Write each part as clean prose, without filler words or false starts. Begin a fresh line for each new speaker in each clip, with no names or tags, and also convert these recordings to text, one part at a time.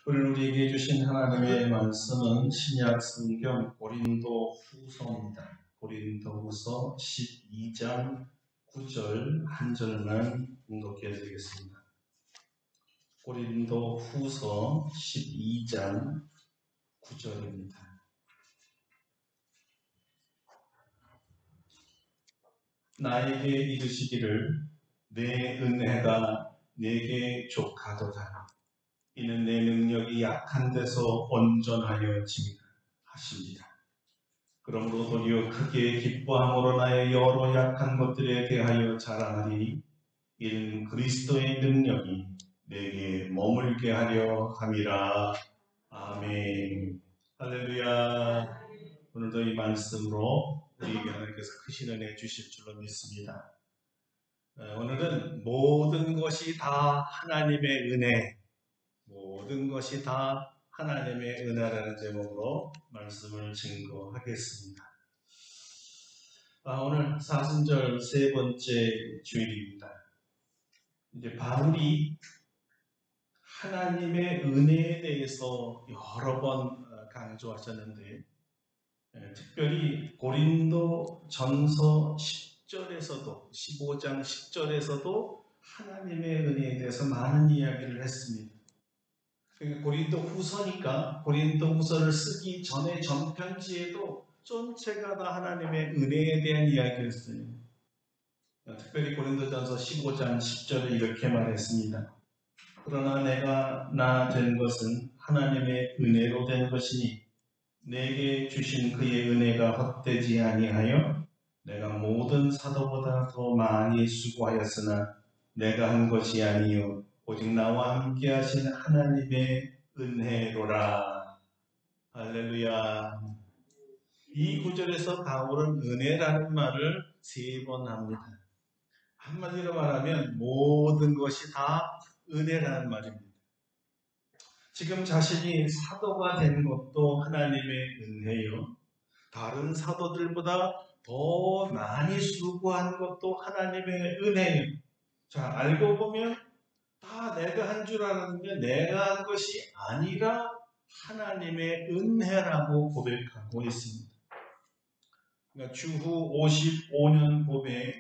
오늘 우리에게 주신 하나님의 말씀은 신약 성경 고린도 후서입니다. 고린도 후서 12장 9절 한 절만 봉독해 드리겠습니다. 고린도 후서 12장 9절입니다. 나에게 이르시기를 내 은혜가 내게 족하도다. 이는 내 능력이 약한 데서 온전하여 짐이라 하십니다. 그러므로 도리어 크게 기뻐함으로 나의 여러 약한 것들에 대하여 자랑하리니 이는 그리스도의 능력이 내게 머물게 하려 함이라. 아멘. 할렐루야. 오늘도 이 말씀으로 우리에게 하나님께서 크신 은혜 주실 줄로 믿습니다. 오늘은 모든 것이 다 하나님의 은혜, 모든 것이 다 하나님의 은혜라는 제목으로 말씀을 증거하겠습니다. 오늘 사순절 세 번째 주일입니다. 이제 바울이 하나님의 은혜에 대해서 여러 번 강조하셨는데, 특별히 고린도 전서 10절에서도 15장 10절에서도 하나님의 은혜에 대해서 많은 이야기를 했습니다. 고린도 후서니까 고린도 후서를 쓰기 전에 전편지에도 전체가 다 하나님의 은혜에 대한 이야기를 써요. 특별히 고린도전서 15장 10절에 이렇게 말했습니다. 그러나 내가 나 된 것은 하나님의 은혜로 된 것이니 내게 주신 그의 은혜가 헛되지 아니하여 내가 모든 사도보다 더 많이 수고하였으나 내가 한 것이 아니요 오직 나와 함께 하신 하나님의 은혜로라. 할렐루야. 이 구절에서 바울은 은혜라는 말을 3번 합니다. 한마디로 말하면 모든 것이 다 은혜라는 말입니다. 지금 자신이 사도가 된 것도 하나님의 은혜요. 다른 사도들보다 더 많이 수고한 것도 하나님의 은혜요. 자, 알고 보면 다 내가 한 줄 알았는데 내가 한 것이 아니라 하나님의 은혜라고 고백하고 있습니다. 그러니까 주후 55년 봄에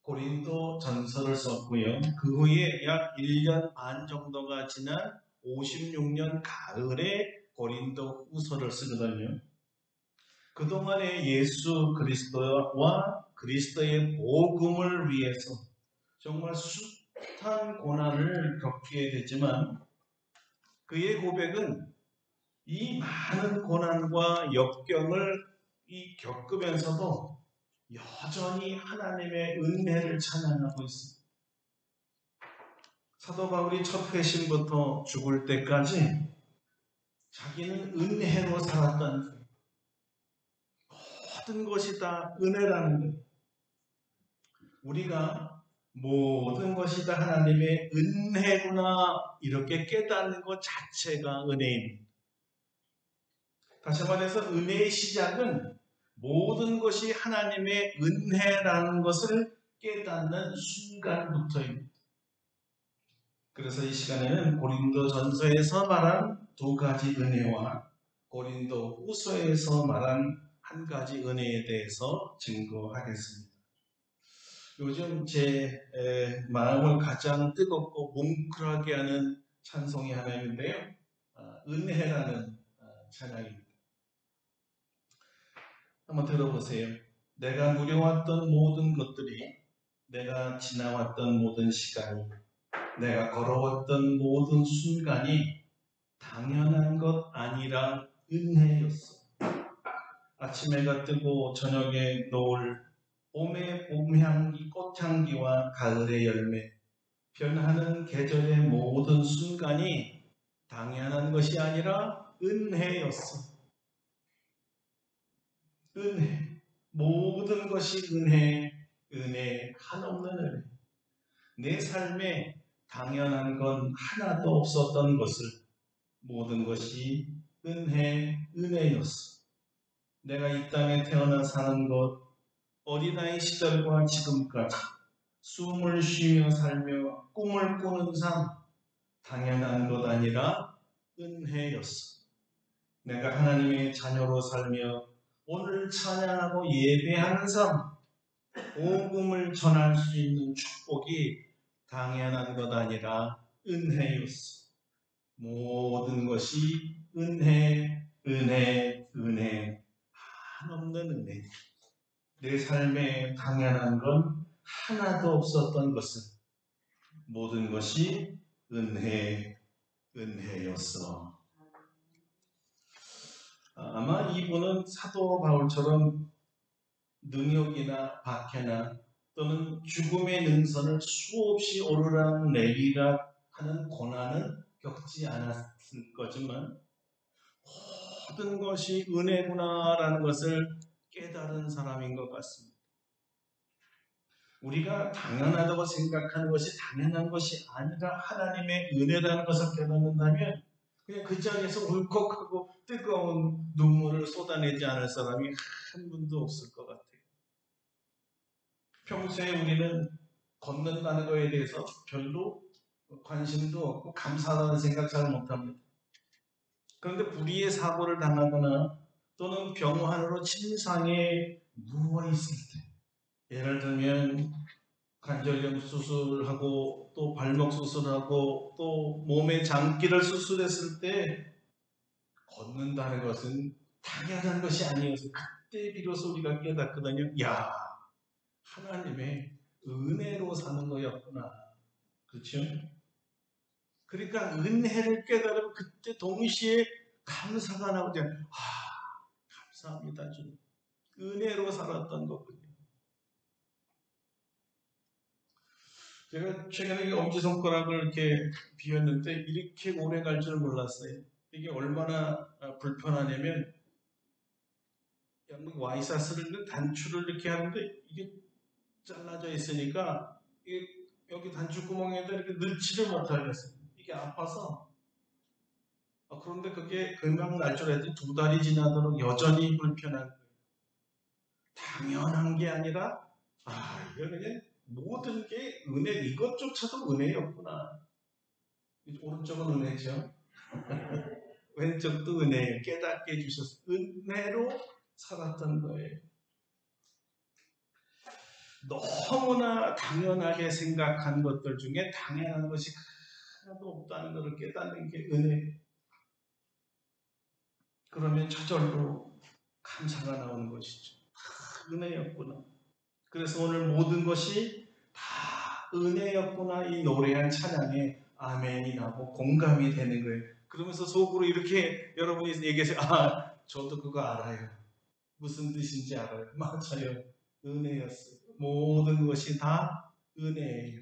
고린도 전서를 썼고요. 그 후에 약 1년 반 정도가 지난 56년 가을에 고린도 후서를 쓰거든요. 그동안에 예수 그리스도와 그리스도의 복음을 위해서 정말 숱한 고난을 겪게 되지만 그의 고백은 이 많은 고난과 역경을 겪으면서도 여전히 하나님의 은혜를 찬양하고 있습니다. 사도 바울이 첫 회심부터 죽을 때까지 자기는 은혜로 살았다는 거예요. 모든 것이 다 은혜라는 거예요. 우리가 모든 것이 다 하나님의 은혜구나 이렇게 깨닫는 것 자체가 은혜입니다. 다시 말해서 은혜의 시작은 모든 것이 하나님의 은혜라는 것을 깨닫는 순간부터입니다. 그래서 이 시간에는 고린도 전서에서 말한 2가지 은혜와 고린도 후서에서 말한 1가지 은혜에 대해서 증거하겠습니다. 요즘 제 마음을 가장 뜨겁고 뭉클하게 하는 찬송이 하나 있는데요. 은혜라는 찬양입니다. 한번 들어보세요. 내가 누려왔던 모든 것들이, 내가 지나왔던 모든 시간이, 내가 걸어왔던 모든 순간이 당연한 것 아니라 은혜였어. 아침해가 뜨고 저녁에 노을, 봄의 봄향기, 꽃향기와 가을의 열매, 변하는 계절의 모든 순간이 당연한 것이 아니라 은혜였어. 은혜. 모든 것이 은혜, 은혜, 한없는 은혜. 내 삶에 당연한 건 하나도 없었던 것을 모든 것이 은혜, 은혜였어. 내가 이 땅에 태어나 사는 것, 어린아이 시절과 지금까지 숨을 쉬며 살며 꿈을 꾸는 삶, 당연한 것 아니라 은혜였어. 내가 하나님의 자녀로 살며 오늘 찬양하고 예배하는 삶, 복음을 전할 수 있는 축복이 당연한 것 아니라 은혜였어. 모든 것이 은혜, 은혜, 은혜, 한없는 은혜. 내 삶에 당연한 건 하나도 없었던 것은 모든 것이 은혜, 은혜였어. 아마 이분은 사도 바울처럼 능욕이나 박해나 또는 죽음의 능선을 수없이 오르락 내리락 하는 고난은 겪지 않았을 거지만 모든 것이 은혜구나라는 것을 깨달은 사람인 것 같습니다. 우리가 당연하다고 생각하는 것이 당연한 것이 아니라 하나님의 은혜라는 것을 깨닫는다면 그냥 그 자리에서 울컥하고 뜨거운 눈물을 쏟아내지 않을 사람이 한 분도 없을 것 같아요. 평소에 우리는 걷는다는 것에 대해서 별로 관심도 없고 감사하다는 생각 잘 못합니다. 그런데 불의의 사고를 당하거나 또는 병환으로 침상에 누워있을 때, 예를 들면 관절염 수술하고 또 발목 수술하고 또 몸의 장기를 수술했을 때 걷는다는 것은 당연한 것이 아니어서 그때 비로소 우리가 깨닫거든요. 야, 하나님의 은혜로 사는 거였구나. 그렇죠? 그러니까 은혜를 깨달으면 그때 동시에 감사가 나오잖아요. 감사합니다, 주님. 은혜로 살았던 거군요. 제가 최근에 엄지손가락을 이렇게 비웠는데 이렇게 오래 갈 줄 몰랐어요. 이게 얼마나 불편하냐면 와이사스를 단추를 이렇게 하는데 이게 잘라져 있으니까 이게 여기 단추구멍에다 이렇게 넣지를 못하겠어요. 이게 아파서. 그런데 그게 금방 날 줄 알았더니 2달이 지나도록 여전히 불편한 거예요. 당연한 게 아니라 이거 그냥 모든 게 은혜, 이것조차도 은혜였구나. 오른쪽은 은혜죠. 왼쪽도 은혜예요. 깨닫게 해주셔서 은혜로 살았던 거예요. 너무나 당연하게 생각한 것들 중에 당연한 것이 하나도 없다는 것을 깨닫는 게 은혜예요. 그러면 저절로 감사가 나오는 것이죠. 은혜였구나. 그래서 오늘 모든 것이 다 은혜였구나, 이 노래한 찬양에 아멘이 나고 공감이 되는 거예요. 그러면서 속으로 이렇게 여러분이 얘기해서 저도 그거 알아요. 무슨 뜻인지 알아요. 맞아요. 은혜였어요. 모든 것이 다 은혜예요.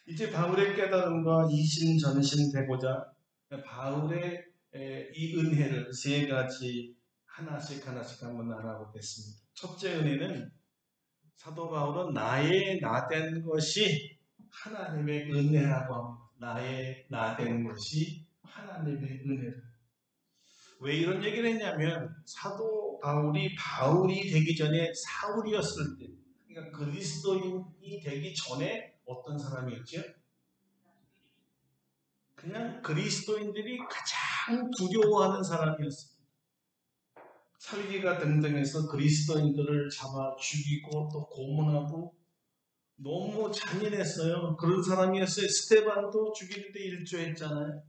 이제 바울의 깨달음과 이심전심되고자 바울의 이 은혜를 3가지 하나씩 한번 알아보겠습니다. 첫째 은혜는 사도 바울은 나의 나된 것이 하나님의 은혜라고 합니다. 나의 나된 것이 하나님의 은혜라. 왜 이런 얘기를 했냐면 사도 바울이 되기 전에 사울이었을 때, 그러니까 그리스도인이 되기 전에 어떤 사람이었죠? 그냥 그리스도인들이 가장 두려워하는 사람이었습니다. 살기가 등등해서 그리스도인들을 잡아 죽이고 또 고문하고 너무 잔인했어요. 그런 사람이었어요. 스테반도 죽이는데 일조했잖아요.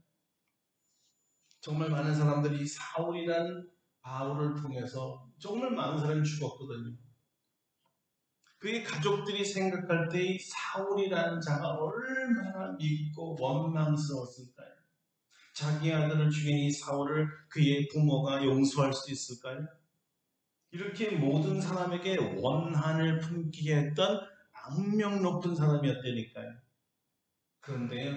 정말 많은 사람들이 사울이라는 바울을 통해서 정말 많은 사람이 죽었거든요. 그의 가족들이 생각할 때 이 사울이라는 자가 얼마나 믿고 원망스러웠을까요? 자기 아들을 죽인 이 사울을 그의 부모가 용서할 수 있을까요? 이렇게 모든 사람에게 원한을 품기게 했던 악명 높은 사람이었다니까요. 그런데요,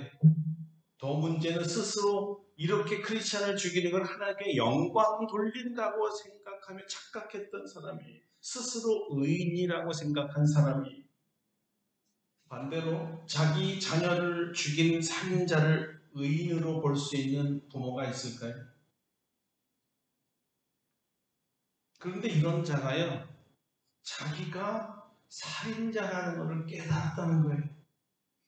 더 문제는 스스로 이렇게 크리스찬을 죽이는 걸 하나님께 영광 돌린다고 생각하며 착각했던 사람이, 스스로 의인이라고 생각한 사람이, 반대로 자기 자녀를 죽인 살인자를 의인으로 볼 수 있는 부모가 있을까요? 그런데 이런 자가요, 자기가 살인자라는 것을 깨달았다는 거예요.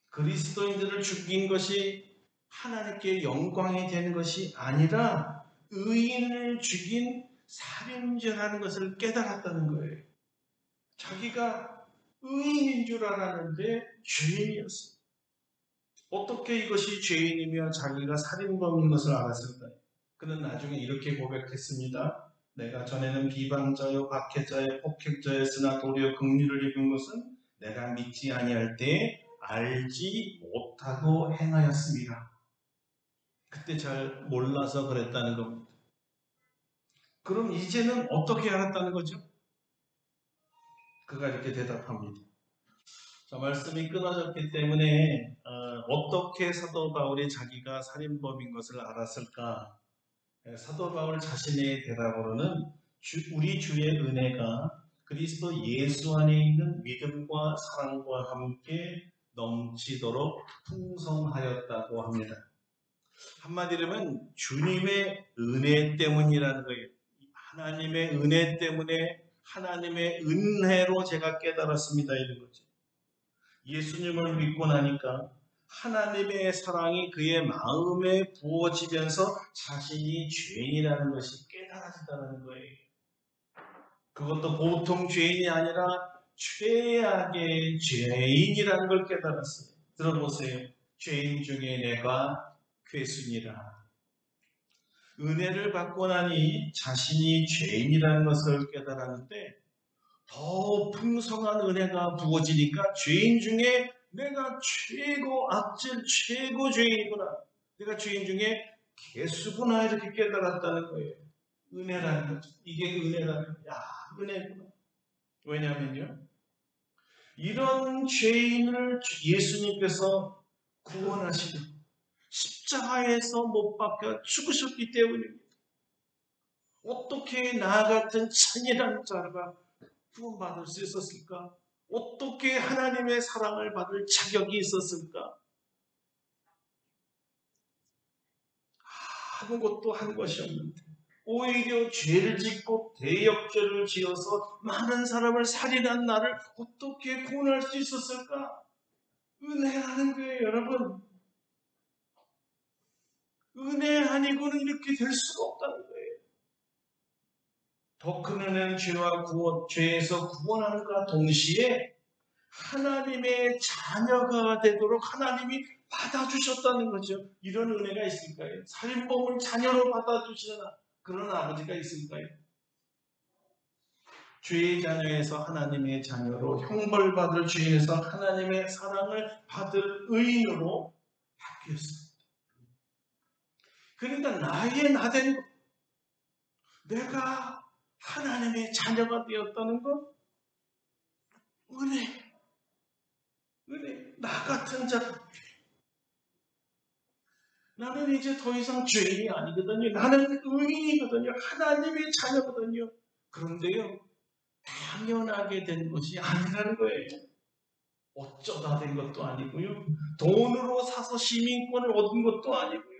그리스도인들을 죽인 것이 하나님께 영광이 되는 것이 아니라 의인을 죽인 살인죄라는 것을 깨달았다는 거예요. 자기가 의인인 줄 알았는데 죄인이었어요. 어떻게 이것이 죄인이며 자기가 살인범인 것을 알았을까요? 그는 나중에 이렇게 고백했습니다. 내가 전에는 비방자요 박해자요 폭행자였으나 도리어 긍휼을 입은 것은 내가 믿지 아니할 때에 알지 못하고 행하였습니다. 그때 잘 몰라서 그랬다는 겁니다. 그럼 이제는 어떻게 알았다는 거죠? 그가 이렇게 대답합니다. 자, 말씀이 끊어졌기 때문에 어떻게 사도 바울이 자기가 살인범인 것을 알았을까? 사도 바울 자신의 대답으로는 우리 주의 은혜가 그리스도 예수 안에 있는 믿음과 사랑과 함께 넘치도록 풍성하였다고 합니다. 한마디로 하면 주님의 은혜 때문이라는 거예요. 하나님의 은혜 때문에 하나님의 은혜로 제가 깨달았습니다. 이런 거죠. 예수님을 믿고 나니까 하나님의 사랑이 그의 마음에 부어지면서 자신이 죄인이라는 것이 깨달아진다는 거예요. 그것도 보통 죄인이 아니라 최악의 죄인이라는 걸 깨달았어요. 들어보세요. 죄인 중에 내가 괴순이라. 은혜를 받고 나니 자신이 죄인이라는 것을 깨달았는데 더 풍성한 은혜가 부어지니까 죄인 중에 내가 최고 악질 최고 죄인이구나. 내가 죄인 중에 개수구나 이렇게 깨달았다는 거예요. 은혜라는 거죠. 이게 은혜라는 거예요. 은혜구나. 왜냐하면요. 이런 죄인을 예수님께서 구원하시고 십자가에서 못 박혀 죽으셨기 때문입니다. 어떻게 나 같은 천이라는 자가 구원받을 수 있었을까? 어떻게 하나님의 사랑을 받을 자격이 있었을까? 아무것도 한 것이 없는데 오히려 죄를 짓고 대역죄를 지어서 많은 사람을 살인한 나를 어떻게 구원할 수 있었을까? 은혜라는 거예요, 여러분. 은혜 아니고는 이렇게 될 수가 없다는 거예요. 더 큰 은혜는 죄에서 구원함과 동시에 하나님의 자녀가 되도록 하나님이 받아주셨다는 거죠. 이런 은혜가 있을까요? 살인범을 자녀로 받아주시는 그런 아버지가 있을까요? 죄의 자녀에서 하나님의 자녀로 형벌받을 죄에서 하나님의 사랑을 받을 의인으로 바뀌었습니다. 그러니까 나의 나된 것, 내가 하나님의 자녀가 되었다는 것, 은혜, 나 같은 자, 나는 이제 더 이상 죄인이 아니거든요. 나는 의인이거든요. 하나님의 자녀거든요. 그런데요, 당연하게 된 것이 아니라는 거예요. 어쩌다 된 것도 아니고요. 돈으로 사서 시민권을 얻은 것도 아니고요.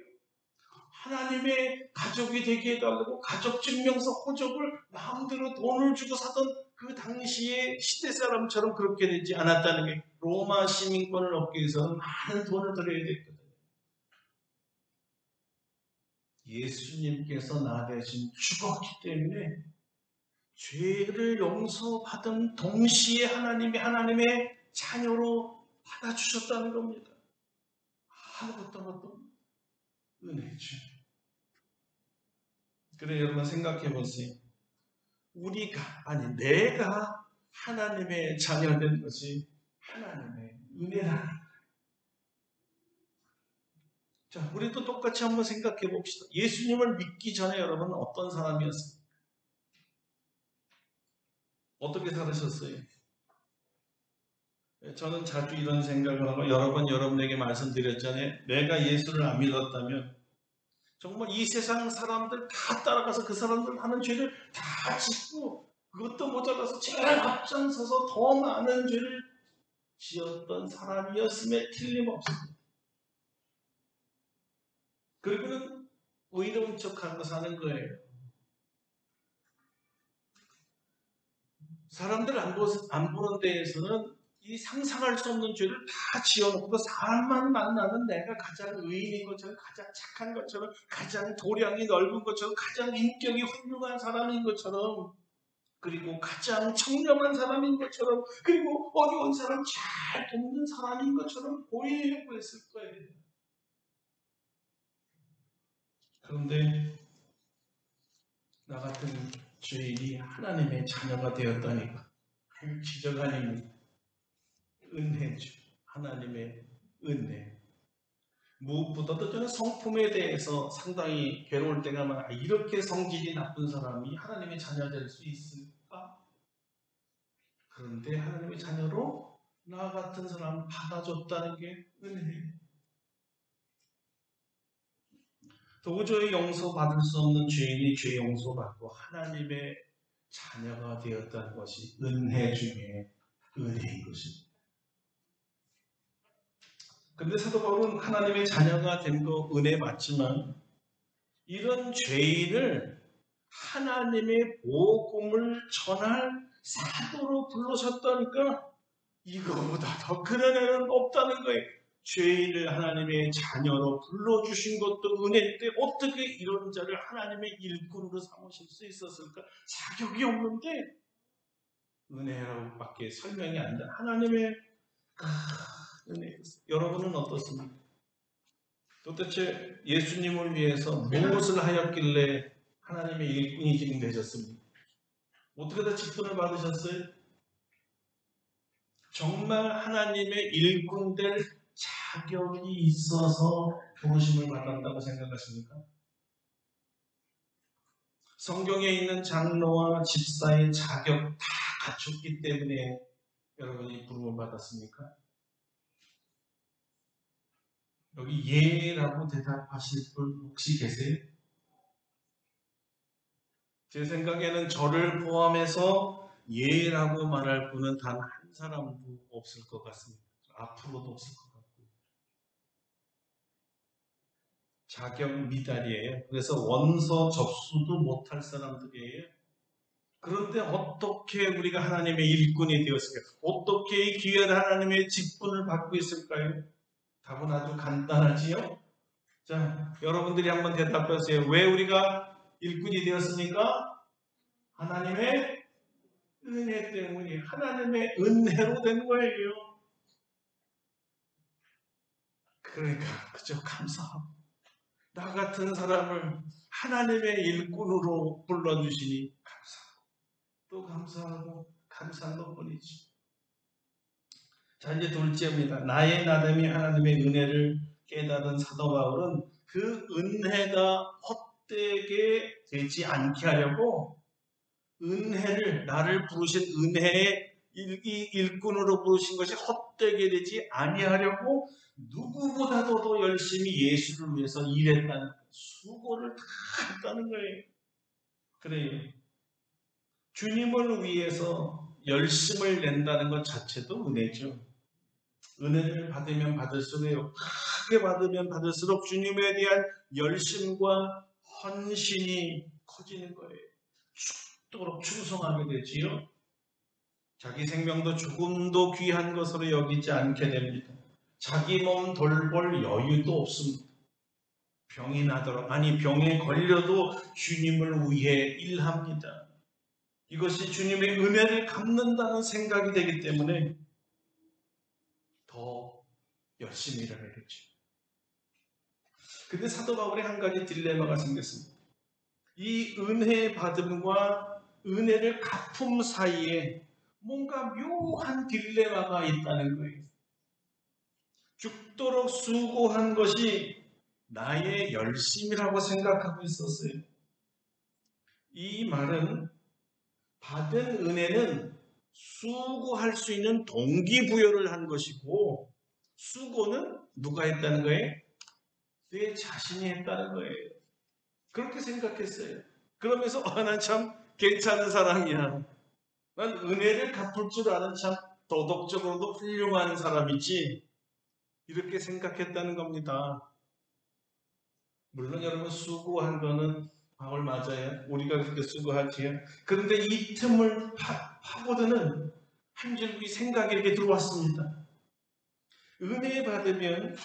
하나님의 가족이 되게 해달라고 가족증명서 호적을 마음대로 돈을 주고 사던 그 당시의 시대 사람처럼 그렇게 되지 않았다는 게 로마 시민권을 얻기 위해서는 많은 돈을 들여야 됐거든요. 예수님께서 나 대신 죽었기 때문에 죄를 용서받은 동시에 하나님의 자녀로 받아주셨다는 겁니다. 아무것도 은혜죠. 그래 여러분 생각해 보세요. 내가 하나님의 자녀된 것이 하나님의 은혜라는. 자, 우리도 똑같이 한번 생각해 봅시다. 예수님을 믿기 전에 여러분은 어떤 사람이었습니까? 어떻게 살으셨어요? 저는 자주 이런 생각을 하고 여러 번 여러분에게 말씀드렸잖아요. 내가 예수를 안 믿었다면 정말 이 세상 사람들 다 따라가서 그 사람들 하는 죄를 다 짓고 그것도 모자라서 제일 앞장서서 더 많은 죄를 지었던 사람이었음에 틀림없습니다. 그리고는 의로운 척하고 사는 거예요. 사람들 안 보는 데에서는 이 상상할 수 없는 죄를 다 지어놓고 사람만 만나면 내가 가장 의인인 것처럼, 가장 착한 것처럼, 가장 도량이 넓은 것처럼, 가장 인격이 훌륭한 사람인 것처럼, 그리고 가장 청렴한 사람인 것처럼, 그리고 어려운 사람 잘 돕는 사람인 것처럼 보이려고 했을 거예요. 그런데 나 같은 죄인이 하나님의 자녀가 되었다니까 기적 아닙니다. 은혜죠. 하나님의 은혜. 무엇보다도 저는 성품에 대해서 상당히 괴로울 때가 많아요. 이렇게 성질이 나쁜 사람이 하나님의 자녀가 될 수 있을까? 그런데 하나님의 자녀로 나 같은 사람 받아줬다는 게 은혜예요. 도저히 용서받을 수 없는 죄인이 죄 용서받고 하나님의 자녀가 되었다는 것이 은혜 중에 은혜인 것입니다. 그런데 사도 바울은 하나님의 자녀가 된 거 은혜 맞지만 이런 죄인을 하나님의 복음을 전할 사도로 불러셨다니까 이거보다 더 큰 은혜는 없다는 거예요. 죄인을 하나님의 자녀로 불러주신 것도 은혜인데 어떻게 이런 자를 하나님의 일꾼으로 삼으실 수 있었을까? 자격이 없는데 은혜라고밖에 설명이 안 돼. 하나님의 은혜. 여러분은 어떻습니까? 도대체 예수님을 위해서 무엇을 하였길래 하나님의 일꾼이 지금 되셨습니까? 어떻게 다 직분을 받으셨어요? 정말 하나님의 일꾼 될 자격이 있어서 부르심을 받았다고 생각하십니까? 성경에 있는 장로와 집사의 자격 다 갖췄기 때문에 여러분이 부름을 받았습니까? 여기 예라고 대답하실 분 혹시 계세요? 제 생각에는 저를 포함해서 예라고 말할 분은 단 한 사람도 없을 것 같습니다. 앞으로도 없을 것 같고요. 자격 미달이에요. 그래서 원서 접수도 못할 사람들이에요. 그런데 어떻게 우리가 하나님의 일꾼이 되었을까요? 어떻게 이 귀한 하나님의 직분을 받고 있을까요? 답은 아주 간단하지요? 자, 여러분들이 한번 대답하세요. 왜 우리가 일꾼이 되었습니까? 하나님의 은혜 때문에, 하나님의 은혜로 된 거예요. 그러니까 그저 감사하고 나 같은 사람을 하나님의 일꾼으로 불러주시니 감사하고 또 감사하고 감사한 것뿐이지. 자, 이제 둘째입니다. 나의 나됨이 하나님의 은혜를 깨달은 사도 바울은 그 은혜가 헛되게 되지 않게 하려고 은혜를, 나를 부르신 은혜의 일꾼으로 부르신 것이 헛되게 되지 아니하려고 누구보다도 더 열심히 예수를 위해서 일했다는, 수고를 다 했다는 거예요. 그래요. 주님을 위해서 열심을 낸다는 것 자체도 은혜죠. 은혜를 받으면 받을수록, 크게 받으면 받을수록 주님에 대한 열심과 헌신이 커지는 거예요. 죽도록 충성하게 되지요. 자기 생명도 조금도 귀한 것으로 여기지 않게 됩니다. 자기 몸 돌볼 여유도 없습니다. 병이 나도록, 아니 병에 걸려도 주님을 위해 일합니다. 이것이 주님의 은혜를 갚는다는 생각이 되기 때문에 더 열심히 일하겠죠. 근데 사도 바울의 한 가지 딜레마가 생겼습니다. 이 은혜 받음과 은혜를 갚음 사이에 뭔가 묘한 딜레마가 있다는 거예요. 죽도록 수고한 것이 나의 열심이라고 생각하고 있었어요. 이 말은 받은 은혜는 수고할 수 있는 동기부여를 한 것이고 수고는 누가 했다는 거예요? 내 자신이 했다는 거예요. 그렇게 생각했어요. 그러면서 난 참 괜찮은 사람이야. 난 은혜를 갚을 줄 아는 참 도덕적으로도 훌륭한 사람이지. 이렇게 생각했다는 겁니다. 물론 여러분 수고한 거는 바울 맞아요. 우리가 그렇게 수고하지요. 그런데 이 틈을 파고드는 한 줄기 생각이 이렇게 들어왔습니다. 은혜 받으면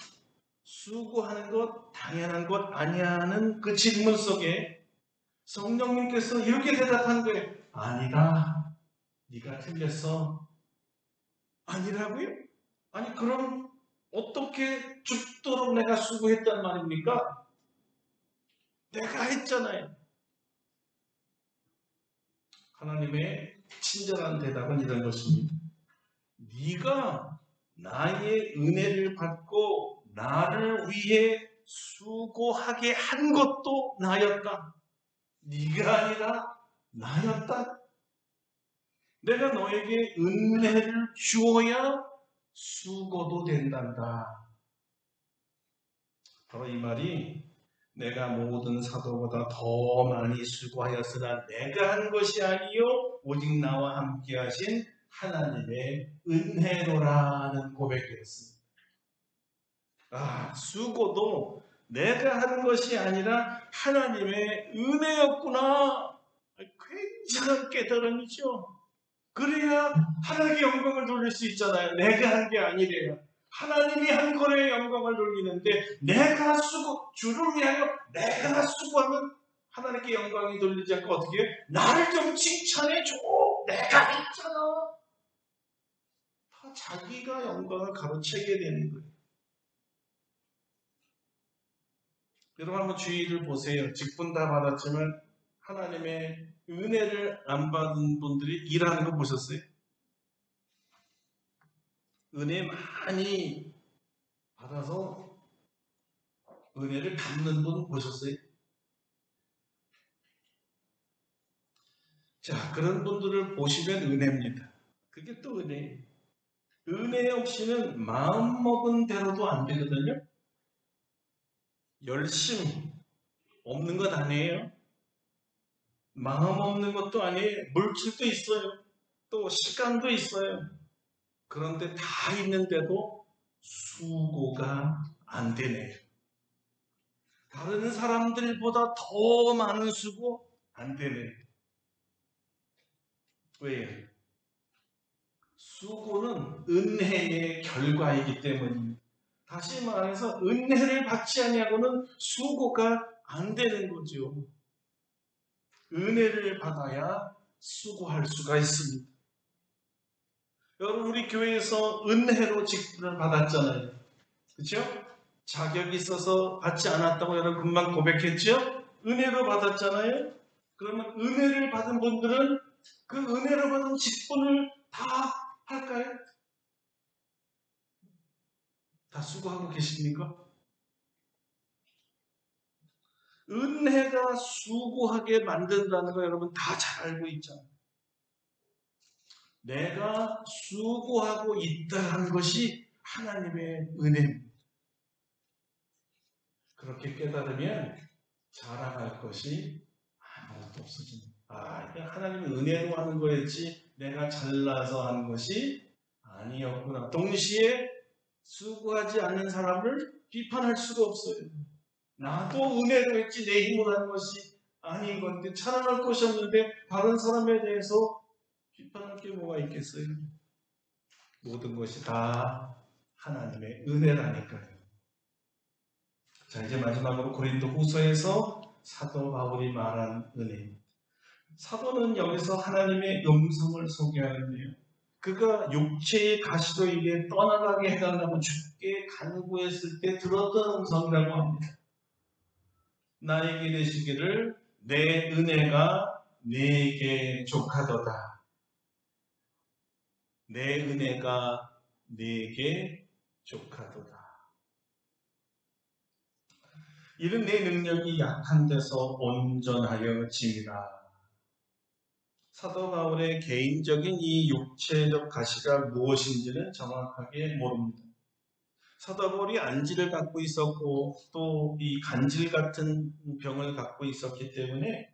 수고하는 것 당연한 것 아니냐는 그 질문 속에 성령님께서 이렇게 대답한 거예요. 아니다. 네가 틀렸어. 아니라고요? 아니 그럼 어떻게 죽도록 내가 수고했단 말입니까? 내가 했잖아요. 하나님의 친절한 대답은 이런 것입니다. 네가 나의 은혜를 받고 나를 위해 수고하게 한 것도 나였다. 네가 아니라 나였다. 내가 너에게 은혜를 주어야 수고도 된단다. 바로 이 말이 내가 모든 사도보다 더 많이 수고하였으나 내가 한 것이 아니요 오직 나와 함께 하신 하나님의 은혜로라는 고백이었습니다. 수고도 내가 한 것이 아니라 하나님의 은혜였구나. 굉장한 깨달음이죠. 그래야 하나님의 영광을 돌릴 수 있잖아요. 내가 한 게 아니래요. 하나님이 한 거에 영광을 돌리는데 내가 주를 위하여 내가 수고하면 하나님께 영광이 돌리지 않고 어떻게 해요? 나를 좀 칭찬해줘. 내가 했잖아. 다 자기가 영광을 가로채게 되는 거예요. 여러분 한번 주의를 보세요. 직분 다 받았지만 하나님의 은혜를 안 받은 분들이 일하는 거 보셨어요? 은혜 많이 받아서 은혜를 갚는 분 보셨어요? 자, 그런 분들을 보시면 은혜입니다. 그게 또 은혜예요. 은혜 없이는 마음 먹은 대로도 안 되거든요. 열심 없는 것 아니에요. 마음 없는 것도 아니에요. 물질도 있어요. 또 시간도 있어요. 그런데 다 있는데도 수고가 안 되네요. 다른 사람들보다 더 많은 수고 안 되네요. 왜요? 수고는 은혜의 결과이기 때문입니다. 다시 말해서 은혜를 받지 아니하고는 수고가 안 되는 거죠. 은혜를 받아야 수고할 수가 있습니다. 여러분 우리 교회에서 은혜로 직분을 받았잖아요. 그렇죠? 자격이 있어서 받지 않았다고 여러분 금방 고백했죠? 은혜로 받았잖아요. 그러면 은혜를 받은 분들은 그 은혜로 받은 직분을 다 할까요? 다 수고하고 계십니까? 은혜가 수고하게 만든다는 거 여러분 다 잘 알고 있잖아요. 내가 수고하고 있다는 것이 하나님의 은혜입니다. 그렇게 깨달으면 자랑할 것이 아무것도 없어집니다. 하나님의 은혜로 하는 거였지 내가 잘나서 하는 것이 아니었구나. 동시에 수고하지 않는 사람을 비판할 수가 없어요. 나도 은혜로 했지 내 힘으로 한 것이 아닌 건데 찬양할 것이 없는데 다른 사람에 대해서 비판할 게 뭐가 있겠어요? 모든 것이 다 하나님의 은혜라니까요. 자, 이제 마지막으로 고린도 후서에서 사도 바울이 말한 은혜. 사도는 여기서 하나님의 음성을 소개하는데요. 그가 육체의 가시로 이게 떠나가게 해달라고 주께 간구했을 때 들었던 음성이라고 합니다. 나에게 되시기를 내 은혜가 네게 족하도다. 내 은혜가 네게 족하도다. 이는 내 능력이 약한 데서 온전하여 짐이라. 사도 바울의 개인적인 이 육체적 가시가 무엇인지는 정확하게 모릅니다. 사도 바울이 안지를 갖고 있었고 또 이 간질 같은 병을 갖고 있었기 때문에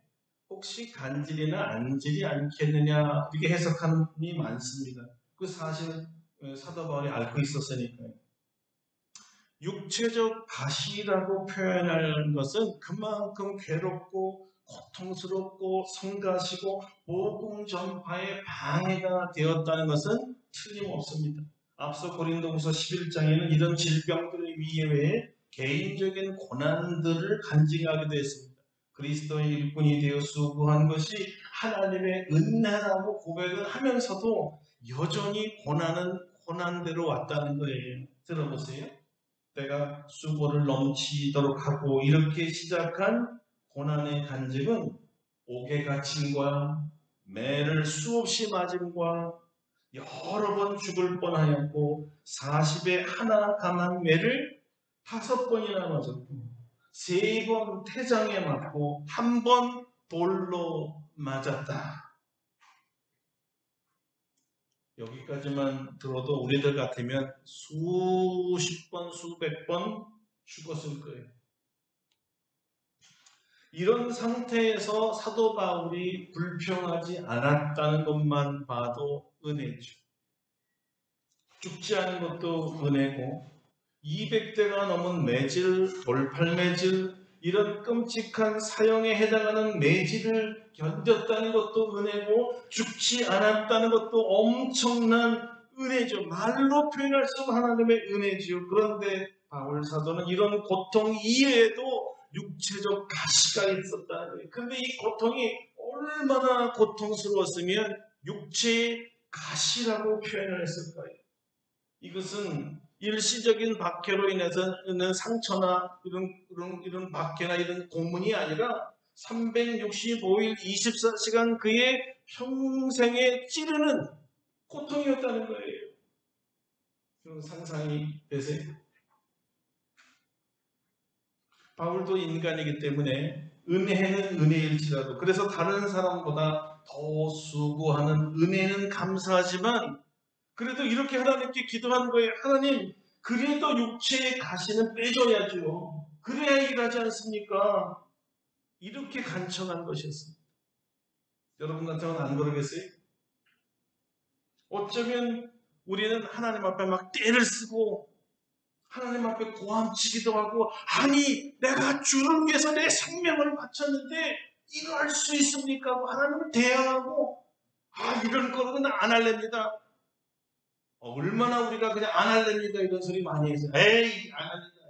혹시 간질이나 안질이 않겠느냐 이렇게 해석하는 분이 많습니다. 그 사실은 사도 바울이 앓고 있었으니까요. 육체적 가시라고 표현하는 것은 그만큼 괴롭고 고통스럽고 성가시고 복음 전파에 방해가 되었다는 것은 틀림없습니다. 앞서 고린도후서 11장에는 이런 질병들의 위에 개인적인 고난들을 간증하기도 했습니다. 그리스도의 일꾼이 되어 수고한 것이 하나님의 은혜라고 고백을 하면서도 여전히 고난은 고난대로 왔다는 거예요. 들어보세요. 때가 수고를 넘치도록 하고 이렇게 시작한 고난의 간증은 옥에 갇힘과 매를 수없이 맞음과 여러 번 죽을 뻔하였고 40에 하나 감한 매를 5번이나 맞았고 3번 태장에 맞고 1번 돌로 맞았다. 여기까지만 들어도 우리들 같으면 수십 번, 수백 번 죽었을 거예요. 이런 상태에서 사도 바울이 불평하지 않았다는 것만 봐도 은혜죠. 죽지 않은 것도 은혜고 200대가 넘은 매질, 돌팔매질 이런 끔찍한 사형에 해당하는 매질을 견뎠다는 것도 은혜고 죽지 않았다는 것도 엄청난 은혜죠. 말로 표현할 수 없는 하나님의 은혜죠. 그런데 바울 사도는 이런 고통 이외에도 육체적 가시가 있었다는 거예요. 그런데 이 고통이 얼마나 고통스러웠으면 육체의 가시라고 표현을 했을까요? 이것은 일시적인 박해로 인해서는 상처나 이런 박해나 이런 고문이 아니라 365일 24시간 그의 평생에 찌르는 고통이었다는 거예요. 그런 상상이 되세요? 바울도 인간이기 때문에 은혜는 은혜일지라도 그래서 다른 사람보다 더 수고하는 은혜는 감사하지만 그래도 이렇게 하나님께 기도한 거예요. 하나님, 그래도 육체의 가시는 빼줘야죠. 그래야 일하지 않습니까? 이렇게 간청한 것이었습니다. 여러분 같으면 안 그러겠어요? 어쩌면 우리는 하나님 앞에 막 떼를 쓰고 하나님 앞에 고함치기도 하고 아니 내가 주를 위해서 내 생명을 바쳤는데 이거 할 수 있습니까? 하나님을 대항하고 이런 거는 안 할랍니다. 얼마나 우리가 그냥 안 할랍니다 이런 소리 많이 해서 에이 안 합니다.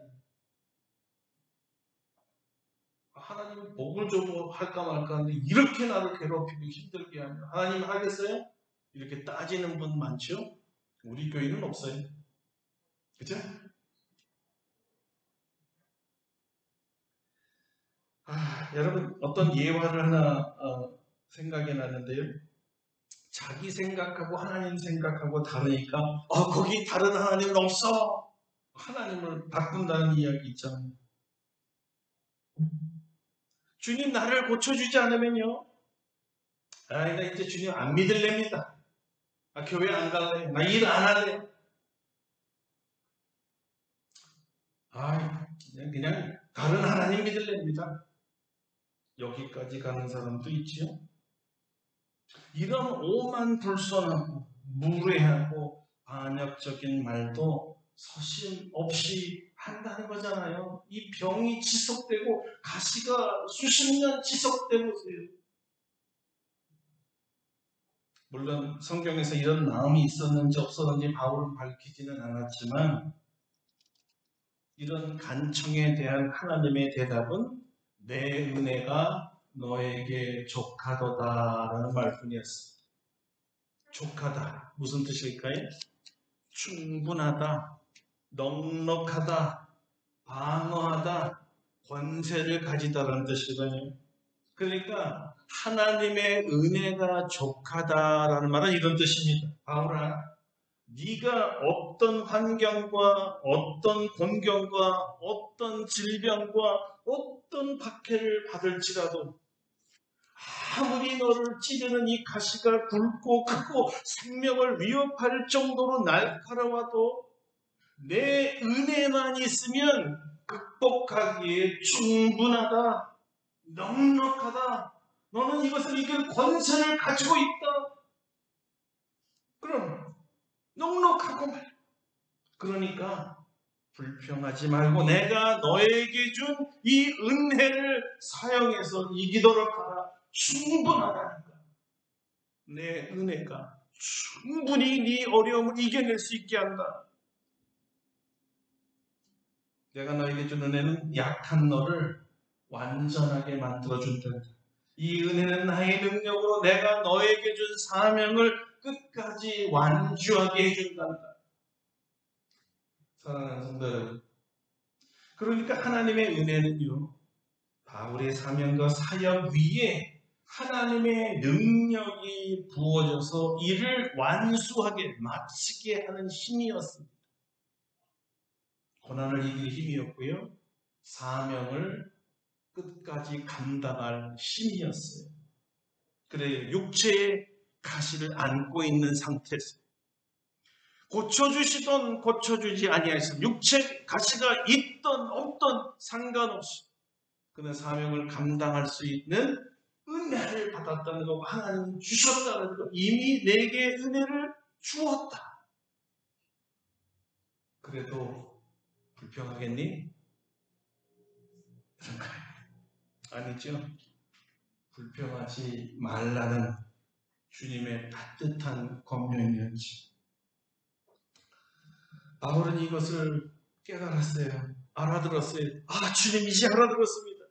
하나님 복을 좀 할까 말까 하는데 이렇게 나를 괴롭히고 힘들게 하면 하나님 하겠어요? 이렇게 따지는 분 많죠? 우리 교회는 없어요. 그죠? 여러분 어떤 예화를 하나 생각이 나는데요. 자기 생각하고 하나님 생각하고 다르니까 거기 다른 하나님은 없어. 하나님을 바꾼다는 이야기 있잖아요. 주님 나를 고쳐주지 않으면요. 나 이제 주님 안 믿을랍니다. 교회 안 갈래. 나 일 안 할래. 그냥 다른 하나님 믿을랍니다. 여기까지 가는 사람도 있지요. 이런 오만불손하고 무례하고 반역적인 말도 서심 없이 한다는 거잖아요. 이 병이 지속되고 가시가 수십 년 지속되고 있어요. 물론 성경에서 이런 마음이 있었는지 없었는지 바울은 밝히지는 않았지만 이런 간청에 대한 하나님의 대답은 내 은혜가 너에게 족하도다라는 말씀이었습니다. 족하다. 무슨 뜻일까요? 충분하다, 넉넉하다, 방어하다, 권세를 가지다라는 뜻이거든요. 그러니까 하나님의 은혜가 족하다라는 말은 이런 뜻입니다. 바울아, 네가 어떤 환경과 어떤 곤경과 어떤 질병과 어떤 박해를 받을지라도 아무리 너를 찌르는 이 가시가 굵고 크고 생명을 위협할 정도로 날카로워도 내 은혜만 있으면 극복하기에 충분하다, 넉넉하다. 너는 이것을 이길 권세를 가지고 있다. 그럼 넉넉하고 말. 그러니까 불평하지 말고 내가 너에게 준 이 은혜를 사용해서 이기도록 하라. 충분하다니까. 내 은혜가 충분히 네 어려움을 이겨낼 수 있게 한다. 내가 너에게 준 은혜는 약한 너를 완전하게 만들어준다. 이 은혜는 나의 능력으로 내가 너에게 준 사명을 끝까지 완주하게 해준단다. 사랑하는 성도 여러분, 그러니까 하나님의 은혜는요, 바울의 사명과 사역 위에 하나님의 능력이 부어져서 이를 완수하게 마치게 하는 힘이었습니다. 고난을 이길 힘이었고요, 사명을 끝까지 감당할 힘이었어요. 그래, 육체의 가시를 안고 있는 상태에서 고쳐주시던 고쳐주지 아니하시던 육체 가시가 있던 없던 상관없이 그는 사명을 감당할 수 있는 은혜를 받았다는 거, 하나님 주셨다는 거, 이미 내게 은혜를 주었다. 그래도 불평하겠니? 아니죠. 불평하지 말라는 주님의 따뜻한 권면이었지. 바울은 이것을 깨달았어요. 알아들었어요. 주님 이제 알아들었습니다.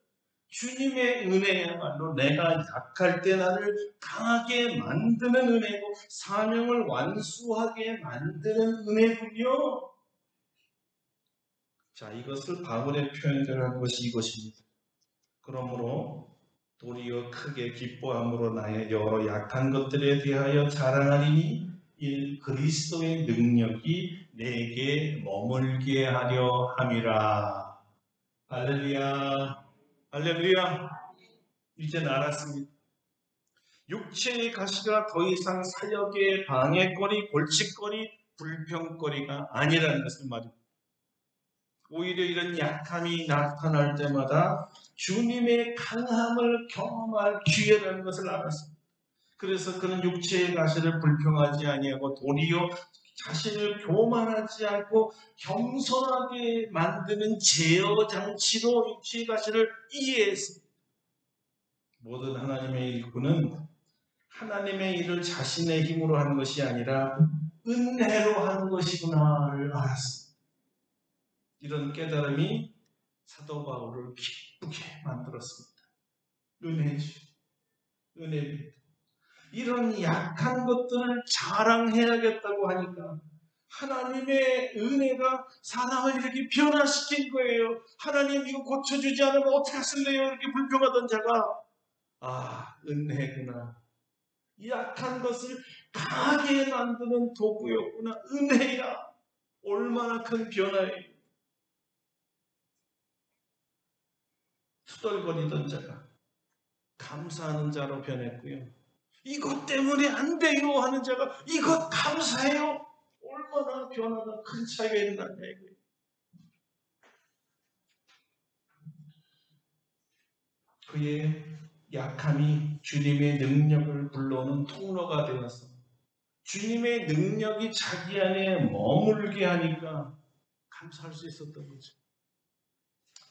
주님의 은혜야말로 내가 약할 때 나를 강하게 만드는 은혜고 사명을 완수하게 만드는 은혜군요. 자, 이것을 바울의 표현대로 한 것이 이것입니다. 그러므로 도리어 크게 기뻐함으로 나의 여러 약한 것들에 대하여 자랑하리니 이 그리스도의 능력이 내게 머물게 하려 함이라. 할렐루야. 할렐루야. 이제는 알았습니다. 육체의 가시가 더 이상 사역의 방해거리, 골칫거리, 불평거리가 아니라는 것을 말입니다. 오히려 이런 약함이 나타날 때마다 주님의 강함을 경험할 기회라는 것을 알았습니다. 그래서 그는 육체의 가시를 불평하지 아니하고 도리어 자신을 교만하지 않고 겸손하게 만드는 제어 장치로 육체의 가시를 이해했습니다. 모든 하나님의 일꾼은 하나님의 일을 자신의 힘으로 하는 것이 아니라 은혜로 하는 것이구나를 알았습니다. 이런 깨달음이 사도 바울을 기쁘게 만들었습니다. 은혜죠. 은혜입니다. 이런 약한 것들을 자랑해야겠다고 하니까 하나님의 은혜가 사람을 이렇게 변화시킨 거예요. 하나님 이거 고쳐주지 않으면 어떻게 하실래요? 이렇게 불평하던 자가 은혜구나. 약한 것을 강하게 만드는 도구였구나. 은혜야. 얼마나 큰 변화예요. 투덜거리던 자가 감사하는 자로 변했고요. 이것 때문에 안 돼요 하는 자가 이것 감사해요. 얼마나 변화가 큰 차이가 있느냐 이거예요. 그의 약함이 주님의 능력을 불러오는 통로가 되어서 주님의 능력이 자기 안에 머물게 하니까 감사할 수 있었던 거죠.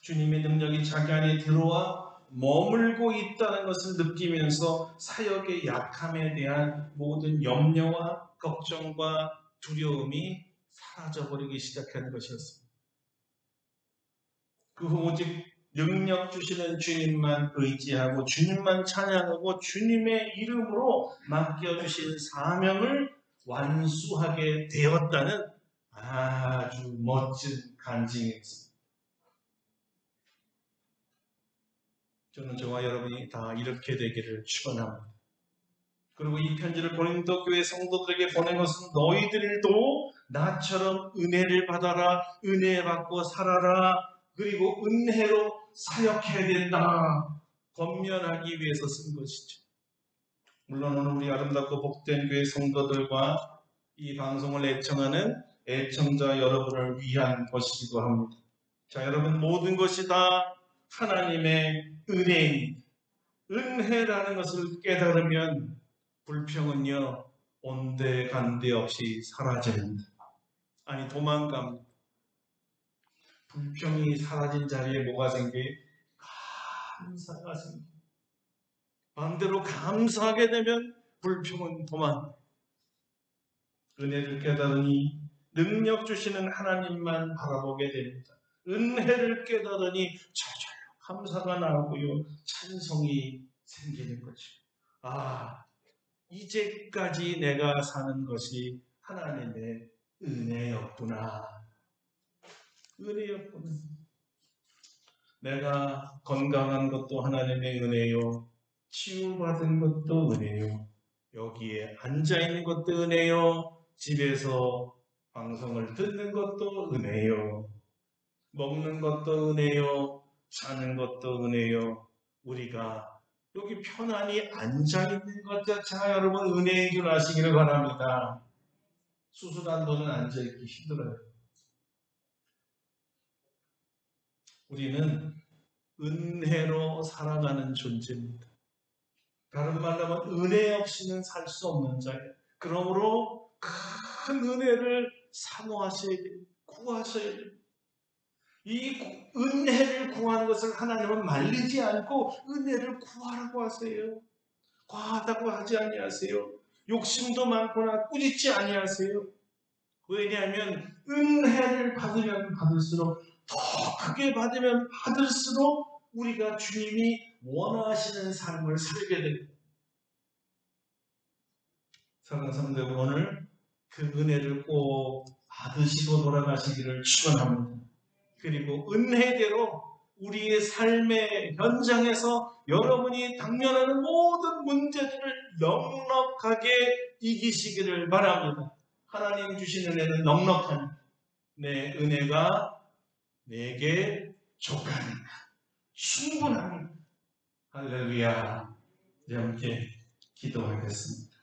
주님의 능력이 자기 안에 들어와 머물고 있다는 것을 느끼면서 사역의 약함에 대한 모든 염려와 걱정과 두려움이 사라져버리기 시작한 것이었습니다. 그 후 오직 능력 주시는 주님만 의지하고 주님만 찬양하고 주님의 이름으로 맡겨주신 사명을 완수하게 되었다는 아주 멋진 간증이었습니다. 저는 저와 여러분이 다 이렇게 되기를 축원합니다. 그리고 이 편지를 고린도 교회 성도들에게 보낸 것은 너희들도 나처럼 은혜를 받아라, 은혜 받고 살아라, 그리고 은혜로 사역해야 된다 권면하기 위해서 쓴 것이죠. 물론 오늘 우리 아름답고 복된 교회 성도들과 이 방송을 애청하는 애청자 여러분을 위한 것이기도 합니다. 자, 여러분, 모든 것이 다 하나님의 은혜입니다. 은혜라는 것을 깨달으면 불평은요 온데간데 없이 사라집니다. 아니 도망갑니다. 불평이 사라진 자리에 뭐가 생겨? 감사가 생겨. 반대로 감사하게 되면 불평은 도망. 은혜를 깨달으니 능력 주시는 하나님만 바라보게 됩니다. 은혜를 깨달으니 저절로 감사가 나오고요. 찬송이 생기는 거죠. 아, 이제까지 내가 사는 것이 하나님의 은혜였구나. 은혜였구나. 내가 건강한 것도 하나님의 은혜요. 치유받은 것도 은혜요. 여기에 앉아있는 것도 은혜요. 집에서 방송을 듣는 것도 은혜요. 먹는 것도 은혜요. 사는 것도 은혜요. 우리가 여기 편안히 앉아있는 것 자체가 여러분 은혜인 줄 아시기를 바랍니다. 수술한 분은 앉아있기 힘들어요. 우리는 은혜로 살아가는 존재입니다. 다른 말로 하면 은혜 없이는 살 수 없는 자예요. 그러므로 큰 은혜를 사모하셔야 돼요. 구하셔야 돼요. 이 은혜를 구하는 것을 하나님은 말리지 않고 은혜를 구하라고 하세요. 과하다고 하지 아니하세요. 욕심도 많거나 꾸짖지 아니하세요. 왜냐하면 은혜를 받으면 받을수록 더 크게 받으면 받을수록 우리가 주님이 원하시는 삶을 살게 됩니다. 사랑하는 성도 여러분, 오늘 그 은혜를 꼭 받으시고 돌아가시기를 축원합니다. 그리고 은혜대로 우리의 삶의 현장에서 여러분이 당면하는 모든 문제들을 넉넉하게 이기시기를 바랍니다. 하나님 주신 은혜는 넉넉합니다. 내 은혜가 내게 족합니다. 충분합니다. 할렐루야. 이제 함께 기도하겠습니다.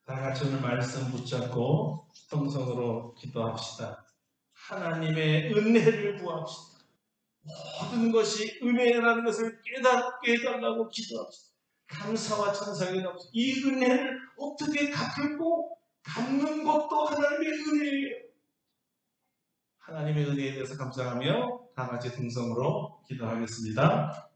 다 같이 오늘 말씀 붙잡고 통성으로 기도합시다. 하나님의 은혜를 구합시다. 모든 것이 은혜라는 것을 깨닫게 해달라고 기도합시다. 감사와 찬송이 나옵시다. 이 은혜를 어떻게 갚고 갚는 것도 하나님의 은혜예요. 하나님의 은혜에 대해서 감사하며 다 같이 통성으로 기도하겠습니다.